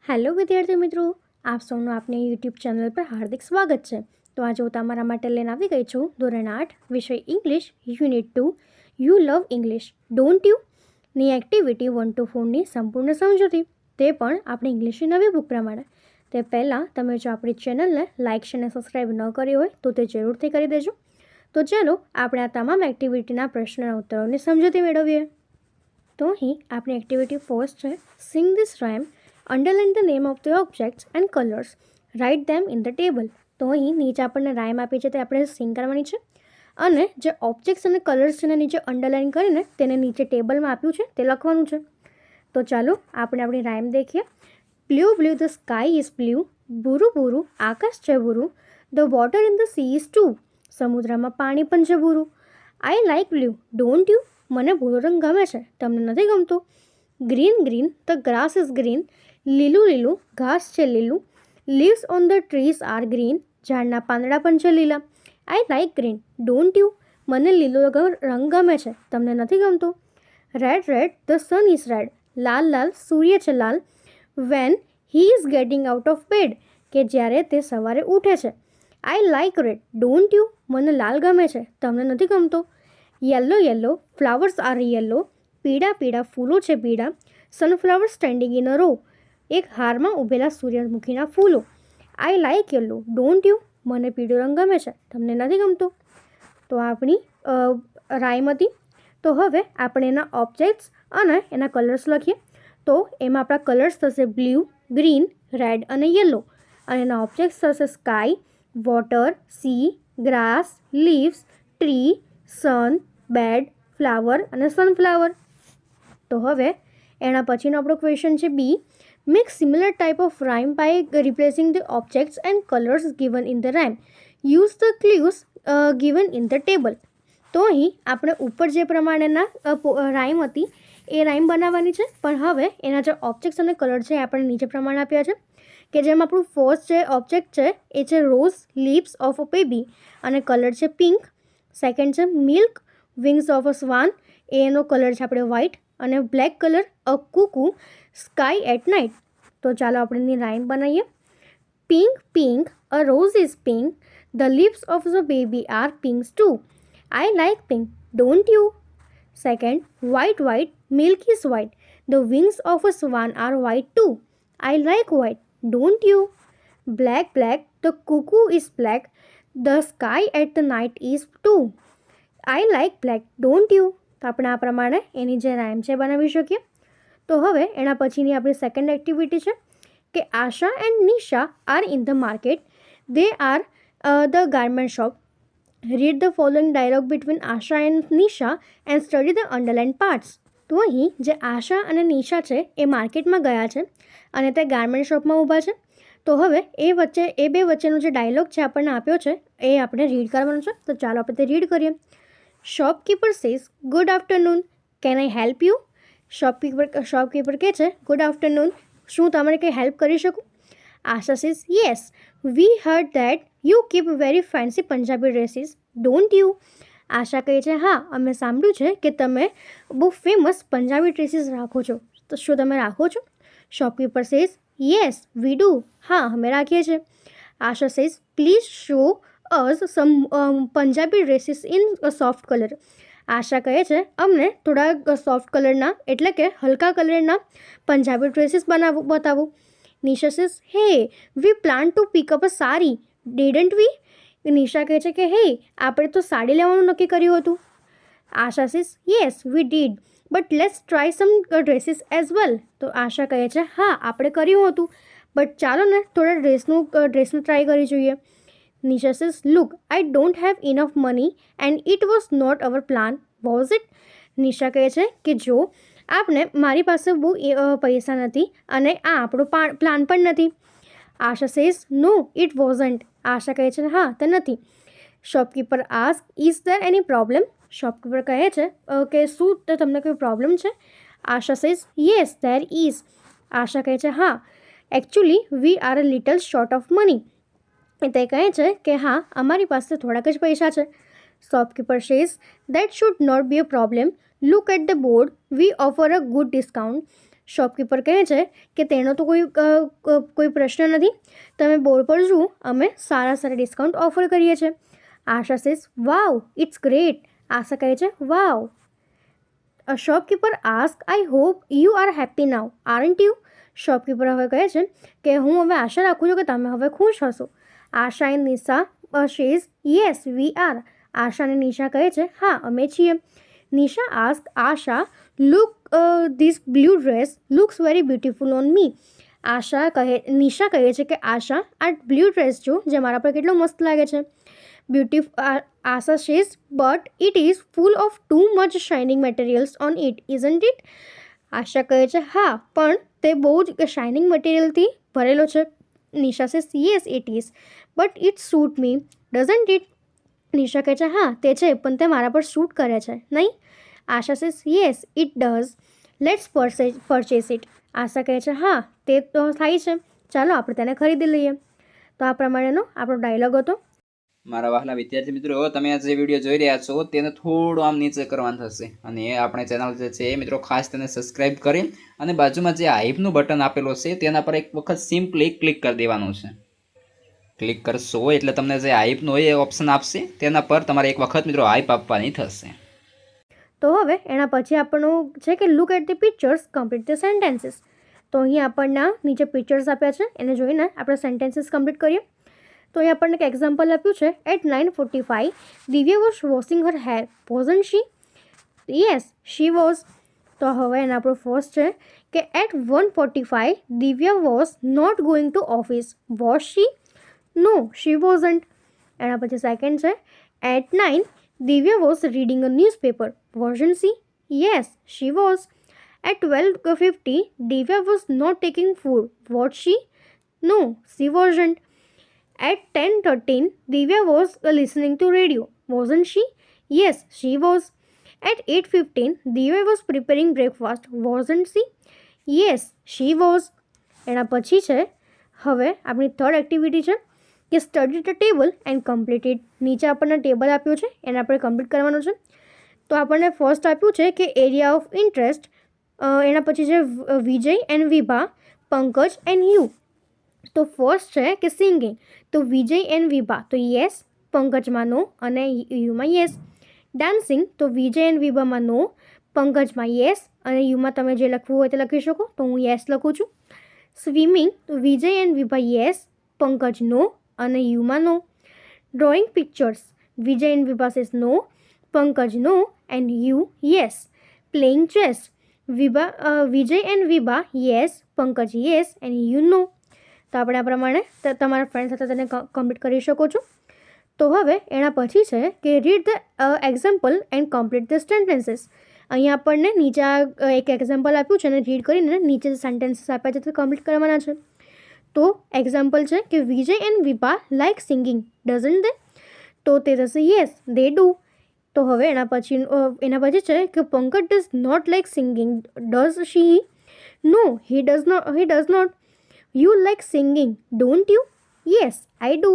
Hello વિદ્યાર્થી મિત્રો, આપ સૌનું આપની યુટ્યુબ ચેનલ પર હાર્દિક સ્વાગત છે. તો આજે હું તમારા માટે લઈને આવી ગઈ છું ધોરણ 8 વિષય English unit 2 you love English don't you ની એક્ટિવિટી 1 to 4ની સંપૂર્ણ સમજૂતી, તે પણ આપણી ઇંગ્લિશની નવી બુક પ્રમાણે. તે પહેલાં તમે જો આપણી ચેનલને લાઇક અને સબસ્ક્રાઈબ ન કરી હોય તો તે જરૂરથી કરી દેજો. તો ચાલો આપણે આ તમામ એક્ટિવિટીના પ્રશ્નના ઉત્તરોની સમજૂતી મેળવીએ. તો અહીં આપણી એક્ટિવિટી ફર્સ્ટ છે sing this rhyme, underline the name of the objects and colours, write them in the table. તો અહીં નીચે આપણને રાઇમ આપી છે તે આપણે સિંગ કરવાની છે અને જે ઓબ્જેક્ટ્સ અને કલર્સ છે એને નીચે અંડરલાઇન કરીને તેને નીચે ટેબલમાં આપ્યું છે તે લખવાનું છે. તો ચાલો આપણે આપણી રાઇમ દેખીએ. Blue blue the sky is blue, ભૂરું ભૂરું આકાશ છે ભૂરું, the water in the sea is too, સમુદ્રમાં પાણી પણ છે ભૂરું. I like blue don't you, મને ભૂરો રંગ ગમે છે, તમને નથી ગમતો. Green green the grass is green, લીલું લીલું ઘાસ છે લીલું. Leaves on the trees are green, ઝાડના પાંદડા પણ છે લીલા. I like green don't you, મને લીલો રંગ ગમે છે, તમને નથી ગમતો. Red red the sun is red, લાલ લાલ સૂર્ય છે લાલ. When he is getting out of bed, કે જ્યારે તે સવારે ઉઠે છે. I like red don't you, મને લાલ ગમે છે, તમને નથી ગમતો. Yellow yellow flowers are yellow, પીળા પીળા ફૂલો છે પીળા. Sunflower standing in a row, એક હારમાં ઊભેલા સૂર્યમુખીના ફૂલો. I like yellow don't you, મને પીળો રંગ ગમે છે, તમને નથી ગમતો. તો આપણી રાઇમ હતી. તો હવે આપણે એના ઓબ્જેક્ટ્સ અને એના કલર્સ લખીએ. તો એમાં આપણા કલર્સ થશે બ્લુ, ગ્રીન, રેડ અને યલો, અને એના ઓબ્જેક્ટ્સ થશે sky, water, sea, grass, leaves, tree, sun, bed, flower અને સનફ્લાવર. તો હવે એના પછીનો આપણો ક્વેશ્ચન છે B. Make similar type of rhyme by replacing the objects and colours given in the rhyme. Use the clues given in the table. તો અહીં આપણે ઉપર જે પ્રમાણેના રાઇમ હતી એ રાઇમ બનાવવાની છે, પણ હવે એના જે ઓબ્જેક્ટ્સ અને કલર છે એ આપણે નીચે પ્રમાણે આપ્યા છે. કે જેમ આપણું ફર્સ્ટ જે ઓબ્જેક્ટ છે એ છે rose leaves of a baby અને કલર છે પિંક. સેકન્ડ છે milk wings of a swan, એનો કલર છે આપણે વ્હાઇટ. અને black colour a cuckoo sky at night. તો ચાલો આપણે એની રાઇમ બનાવીએ. Pink pink a rose is pink, the leaves of the baby are pinks too. I like pink don't you. Second white white milk is white, the wings of a swan are white too. I like white don't you. Black black the cuckoo is black, the sky at the night is too. I like black don't you. તો આપણે આ પ્રમાણે એની જે rhyme છે બનાવી શકીએ. તો હવે એના પછીની આપણી સેકન્ડ એક્ટિવિટી છે કે Asha and Nisha are in the market, they are the garment shop. Read the following dialogue between Asha and Nisha and study the underline parts. તો અહીં જે આશા અને નિશા છે એ માર્કેટમાં ગયા છે અને તે ગાર્મેન્ટ શોપમાં ઊભા છે. તો હવે એ બે વચ્ચેનો જે ડાયલોગ છે આપણને આપ્યો છે એ આપણે રીડ કરવાનો છે. તો ચાલો આપણે તે રીડ કરીએ. Shopkeeper says good afternoon, can I help you. Shopkeeper કહે છે ગુડ આફ્ટરનૂન, શું તમારે કંઈ હેલ્પ કરી શકું. Asha says yes we heard that you keep very fancy Punjabi dresses don't you. Asha કહે છે હા, અમે સાંભળ્યું છે કે તમે બહુ ફેમસ પંજાબી ડ્રેસીસ રાખો છો, તો શું તમે રાખો છો. Shopkeeper says yes we do, હા અમે રાખીએ છીએ. Asha says please show us some Punjabi dresses in soft colour. Asha કહે છે અમને થોડા સોફ્ટ કલરના એટલે કે હલકા કલરના પંજાબી ડ્રેસીસ બતાવો. Nisha says hey we plan to pick up a sari didn't we. Nisha કહે છે કે હે આપણે તો સાડી લેવાનું નક્કી કર્યું હતું. Asha says yes we did but let's try some dresses as well. તો આશા કહે છે હા આપણે કર્યું હતું, બટ ચાલો ને થોડા ડ્રેસનું ટ્રાય કરી જોઈએ. Nisha says look I don't have enough money and it was not our plan was it. Nisha કહે છે કે જો મારી પાસે બહુ પૈસા નથી અને આ આપણો પ્લાન પણ નથી. આશા સેઝ નો ઇટ વોઝન્ટ. આશા કહે છે હા તે નથી. Shopkeeper ask is there any problem. Shopkeeper કહે છે કે શું તમને કોઈ પ્રોબ્લેમ છે. આશા સેઝ યસ ધેર ઇઝ. આશા કહે છે હા actually we are a little short of money. તે કહે છે કે હા અમારી પાસે થોડાક જ પૈસા છે. Shopkeeper says that should not be a problem, look at the board we offer a good discount. Shopkeeper કહે છે કે તેનો તો કોઈ પ્રશ્ન નથી, તમે બોર્ડ પર જુઓ, અમે સારા ડિસ્કાઉન્ટ ઓફર કરીએ છીએ. Asha says wow it's great. આશા કહે છે વાવ. A shopkeeper asks, I hope you are happy now, aren't you? Shopkeeper હવે કહે છે કે હું હવે આશા રાખું છું કે તમે હવે ખુશ હશો. Asha and Nisha say yes we are. Asha અને નિશા કહે છે હા અમે છીએ. Nisha asks Asha look this blue dress looks very beautiful on me. Nisha કહે છે કે આશા આ બ્લુ ડ્રેસ જો જે મારા પર કેટલો મસ્ત લાગે છે. Asha says, but it is full of too much shining materials on it, isn't it? આશા કહે છે હા પણ તે બહુ જ શાઇનિંગ મટીરિયલથી ભરેલો છે. Nisha say yes it is but it suit me doesn't it. Nisha કહે છે હા તે છે પણ તે મારા પર શૂટ કરે છે નહીં. Asha says yes it does let's purchase it. Asha કહે છે હા તે તો થાય છે, ચાલો આપણે તેને ખરીદી લઈએ. તો આ પ્રમાણેનો આપણો ડાયલોગ હતો. મારા વહાલા વિદ્યાર્થી મિત્રો, તમે આ જે વિડીયો જોઈ રહ્યા છો તેને થોડું આમ નીચે કરવાનું થશે અને એ આપણે ચેનલ જે છે એ મિત્રો ખાસ તેને સબસ્ક્રાઈબ કરી અને બાજુમાં જે હાઈપનું બટન આપેલું છે તેના પર એક વખત સિમ્પલી ક્લિક કરી દેવાનું છે. ક્લિક કરશો એટલે તમને જે હાઈપનું હોય એ ઓપ્શન આપશે, તેના પર તમારે એક વખત મિત્રો હાઈપ આપવાની થશે. તો હવે એના પછી આપણનું છે કે look at the pictures complete the sentences. તો અહીં આપણને નીચે પિક્ચર્સ આપ્યા છે, એને જોઈને આપણે સેન્ટેન્સીસ કમ્પ્લીટ કરીએ. તો અહીં આપણને એક એક્ઝામ્પલ આપ્યું છે. At 9:45 Divya was washing her hair wasn't she. Yes she was. તો હવે એના આપણું ફર્સ્ટ છે કે at 1:45 Divya was not going to office was she. No she wasn't. એના પછી સેકન્ડ છે at 9 Divya was reading a newspaper wasn't she. Yes she was. At 12:50 Divya was not taking food was she. No she wasn't. At 10:13, Divya was listening to radio, wasn't she? Yes, she was. At 8:15, Divya was preparing breakfast, wasn't she? Yes, she was. એના પછી છે હવે આપણી third activity છે કે study the table and complete it. નીચે આપણને table આપ્યું છે, એને આપણે કમ્પ્લીટ કરવાનું છે. તો આપણને ફર્સ્ટ આપ્યું છે કે એરિયા ઓફ ઇન્ટરેસ્ટ. એના પછી છે Vijay and Vibha, Pankaj and you. તો ફર્સ્ટ છે કે સિંગિંગ. તો વિજય એન્ડ વિભા તો યસ, પંકજમાં નો અને યુમાં યસ. ડાન્સિંગ તો વિજય એન્ડ વિભામાં નો, પંકજમાં યસ અને યુમાં તમે જે લખવું હોય તે લખી શકો. તો હું યસ લખું છું. સ્વિમિંગ તો Vijay and Vibha yes, Pankaj no અને યુમાં no. Drawing pictures Vijay and Vibha says no, Pankaj no and you yes. Playing chess Vijay and Vibha yes, Pankaj yes and you no. તો આપણે આ પ્રમાણે તમારા ફ્રેન્ડ સાથે તેને કમ્પ્લીટ કરી શકો છો. તો હવે એના પછી છે કે read the example and complete the sentences. અહીંયા આપણને નીચે એક એક્ઝામ્પલ આપ્યું છે અને રીડ કરીને નીચે સેન્ટેન્સીસ આપ્યા છે તે કમ્પ્લીટ કરવાના છે. તો એક્ઝામ્પલ છે કે Vijay and Vibha like singing doesn't they. તો તે થશે યસ દે ડુ. તો હવે એના પછી છે કે Pankaj does not like singing does she. No he does not. You like singing, don't you? Yes, I do.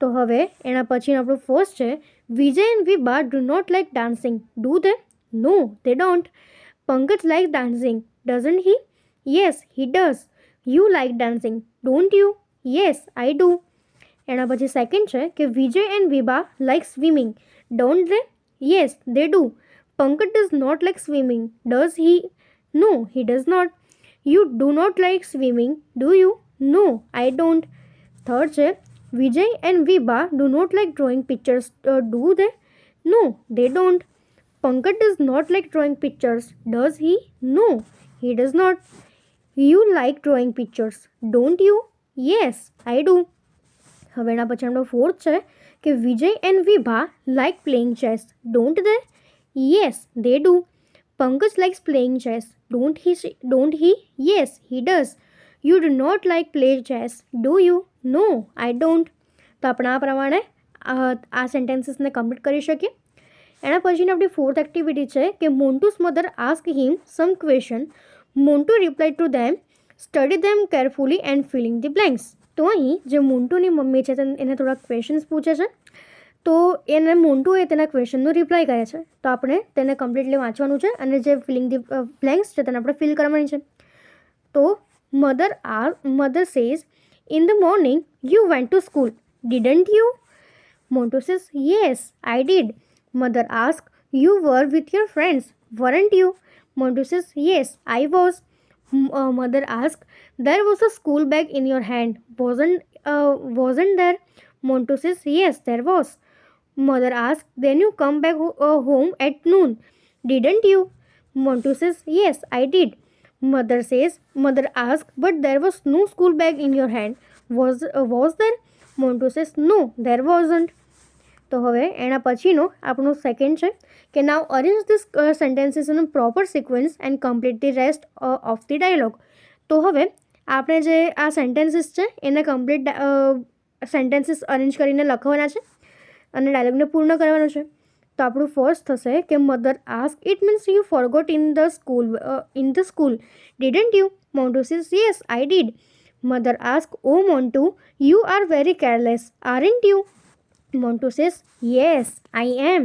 તો હવે એના પછી આપણું ફર્સ્ટ છે Vijay and Vibha do not like dancing do they. No they don't. Pankaj like dancing doesn't he. Yes he does. You like dancing don't you. Yes I do. એના પછી second છે કે Vijay and Vibha like swimming don't they. Yes they do. Pankaj does not like swimming does he. No he does not. You do not like swimming, do you? No, I don't. Third છે Vijay and Vibha do not like drawing pictures do they. No they don't. Pankaj does not like drawing pictures does he. No he does not. You like drawing pictures, don't you? Yes, I do. હવે એના પછી આપણો fourth છે કે Vijay and Vibha like playing chess don't they. Yes they do. Pankaj likes playing chess, don't he? Yes, he does. You do not like play chess, do you? No, I don't. તો આપણે આ પ્રમાણે આ સેન્ટેન્સીસને કમ્પ્લીટ કરી શકીએ. એના પછીની આપણી ફોર્થ એક્ટિવિટી છે કે Montu's mother ask him some question. Montu reply to them, study them carefully and filling the blanks. તો અહીં જે મોન્ટુની મમ્મી છે એને થોડાક ક્વેશ્ચન્સ પૂછે છે. તો એને મોન્ટુ એ તેના ક્વેશ્ચનનો રિપ્લાય કરે છે. તો આપણે તેને કમ્પ્લીટલી વાંચવાનું છે અને જે ફિલિંગ ધી બ્લેન્ક્સ છે તેને આપણે ફિલ કરવાની છે. તો mother says, in the morning you went to school, didn't you? Montu says, yes, I did. Mother asks, you were with your friends, weren't you? Montu says, yes, I was. Mother asks, there was a school bag in your hand, wasn't there? Montu says, yes, there was. Mother asks, then you come back home at noon, didn't you? Montu says, yes, I did. Mother asks, but there was no school bag in your hand. Was there? Montu says, no, there wasn't. તો હવે એના પછીનો આપણું second છે કે now arrange this sentences in proper sequence and complete the rest of the dialogue. તો હવે આપણે જે આ સેન્ટેન્સીસ છે એને કમ્પ્લીટ સેન્ટેન્સીસ અરેન્જ કરીને લખવાના છે અને ડાયલોગને પૂર્ણ કરવાનો છે. તો આપણું ફર્સ્ટ થશે કે mother ask, it means you forgot in the school didn't you? Montu says, yes, I did. Mother ask, oh Montu, you are very careless, aren't you? Montu says, yes, I am.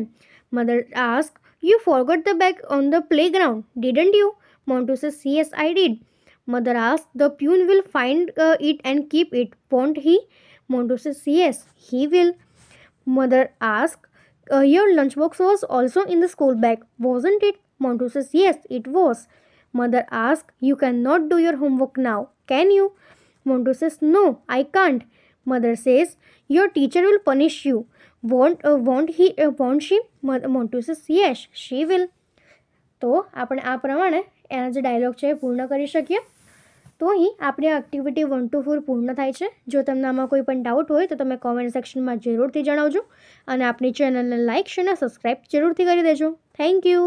Mother asks, you forgot the bag on the playground, didn't you? Montu says, yes, I did. Mother asks, the peon will find it and keep it, won't he? Montu says, yes, he will. Mother asks, your lunchbox was also in the school bag, wasn't it? Montu says, yes, it was. Mother asks, you cannot do your homework now, can you? Montu says, no, I can't. Mother says, your teacher will punish you, won't she? Montu says, yes, she will. તો આપણે આ પ્રમાણે એના જે dialog છે એ પૂર્ણ કરી શકીએ. તો અહીં આપણી એક્ટિવિટી 1 to 4 પૂર્ણ થાય છે. જો તમને આમાં કોઈ પણ ડાઉટ હોય તો તમે કોમેન્ટ સેક્શનમાં જરૂરથી જણાવજો અને આપણી ચેનલને લાઇક શેર અને સબસ્ક્રાઈબ જરૂરથી કરી દેજો. Thank you.